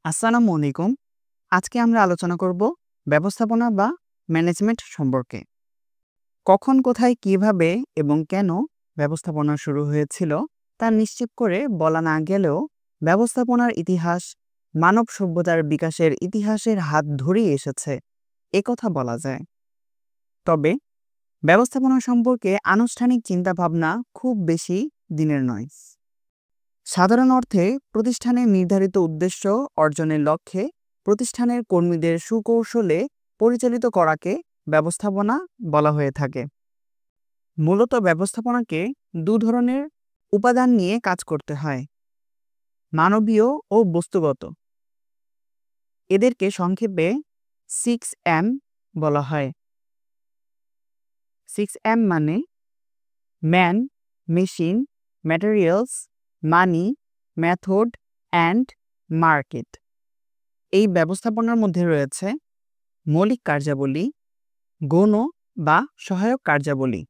আসসালামু আলাইকুম। আজকে আমরা আলোচনা করব ব্যবস্থাপনা বা ম্যানেজমেন্ট সম্পর্কে। কখন, কোথায়, কিভাবে এবং কেন ব্যবস্থাপনা শুরু হয়েছিল তা নিশ্চিত করে বলা না গেলেও ব্যবস্থাপনার ইতিহাস মানব সভ্যতার বিকাশের ইতিহাসের হাত ধরেই এসেছে একথা বলা যায়। তবে ব্যবস্থাপনা সম্পর্কে আনুষ্ঠানিক চিন্তাভাবনা খুব বেশি দিনের নয়। সাধারণ অর্থে প্রতিষ্ঠানের নির্ধারিত উদ্দেশ্য অর্জনের লক্ষ্যে প্রতিষ্ঠানের কর্মীদের সুকৌশলে পরিচালিত করাকে ব্যবস্থাপনা বলা হয়ে থাকে। মূলত ব্যবস্থাপনাকে দু ধরনের উপাদান নিয়ে কাজ করতে হয়, মানবীয় ও বস্তুগত। এদেরকে সংক্ষেপে 6M বলা হয়। 6M মানে man, machine, materials, money, method and market. এই ব্যবস্থাপনার মধ্যে রয়েছে মৌলিক কার্যাবলী, গৌণ বা সহায়ক কার্যাবলী।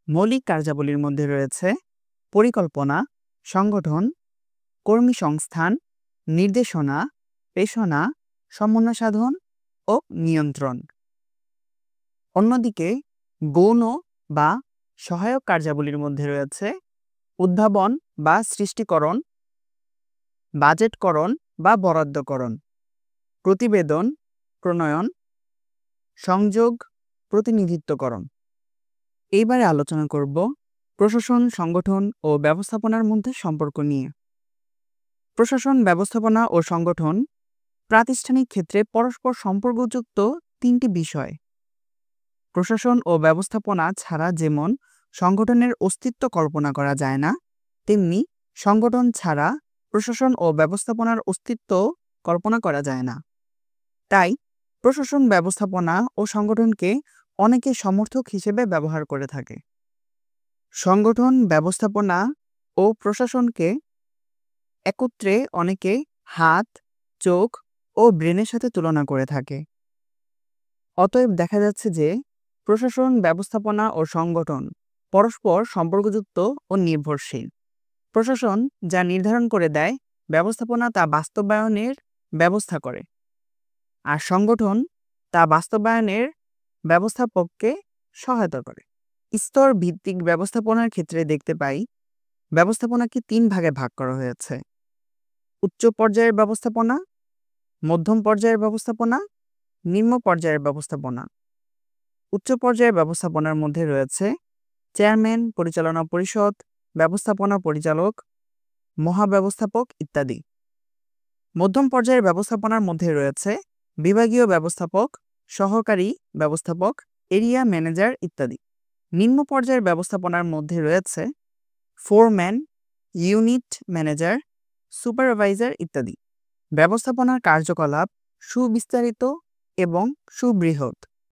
মৌলিক কার্যাবলীর মধ্যে রয়েছে পরিকল্পনা, সংগঠন, কর্মী সংস্থান, নির্দেশনা, পেশনা, সমন্বয় সাধন ও নিয়ন্ত্রণ। অন্যদিকে গৌণ বা সহায়ক কার্যাবলীর মধ্যে রয়েছে উদ্ভাবন বা সৃষ্টিকরণ, বাজেটকরণ বা বরাদ্দকরণ, প্রতিবেদন প্রণয়ন, সংযোগ, প্রতিনিধিত্বকরণ। এইবারে আলোচনা করব প্রশাসন, সংগঠন ও ব্যবস্থাপনার মধ্যে সম্পর্ক নিয়ে। প্রশাসন, ব্যবস্থাপনা ও সংগঠন প্রাতিষ্ঠানিক ক্ষেত্রে পরস্পর সম্পর্কযুক্ত তিনটি বিষয়। প্রশাসন ও ব্যবস্থাপনা ছাড়া যেমন সংগঠনের অস্তিত্ব কল্পনা করা যায় না, তেমনি সংগঠন ছাড়া প্রশাসন ও ব্যবস্থাপনার অস্তিত্ব কল্পনা করা যায় না। তাই প্রশাসন, ব্যবস্থাপনা ও সংগঠনকে অনেকে সমর্থক হিসেবে ব্যবহার করে থাকে। সংগঠন, ব্যবস্থাপনা ও প্রশাসনকে একত্রে অনেকে হাত, চোখ ও ব্রেনের সাথে তুলনা করে থাকে। অতএব দেখা যাচ্ছে যে প্রশাসন, ব্যবস্থাপনা ও সংগঠন পরস্পর সম্পর্কযুক্ত ও নির্ভরশীল। প্রশাসন যা নির্ধারণ করে দেয়, ব্যবস্থাপনা তা বাস্তবায়নের ব্যবস্থা করে, আর সংগঠন তা বাস্তবায়নের ব্যবস্থাপককে সহায়তা করে। স্তর ভিত্তিক ব্যবস্থাপনার ক্ষেত্রে দেখতে পাই ব্যবস্থাপনাকে 3 ভাগে ভাগ করা হয়েছে: উচ্চ পর্যায়ের ব্যবস্থাপনা, মধ্যম পর্যায়ের ব্যবস্থাপনা, নিম্ন পর্যায়ের ব্যবস্থাপনা। উচ্চ পর্যায়ের ব্যবস্থাপনার মধ্যে রয়েছে চেয়ারম্যান, পরিচালনা পরিষদ, ব্যবস্থাপনা পরিচালক, মহাব্যবস্থাপক ইত্যাদি। মধ্যম পর্যায়ের ব্যবস্থাপনার মধ্যে রয়েছে বিভাগীয় ব্যবস্থাপক, সহকারী ব্যবস্থাপক, এরিয়া ম্যানেজার ইত্যাদি। নিম্ন পর্যায়ের ব্যবস্থাপনার মধ্যে রয়েছে ফোরম্যান, ইউনিট ম্যানেজার, সুপারভাইজার ইত্যাদি। ব্যবস্থাপনার কার্যকলাপ সুবিস্তারিত এবং সুবৃহৎ।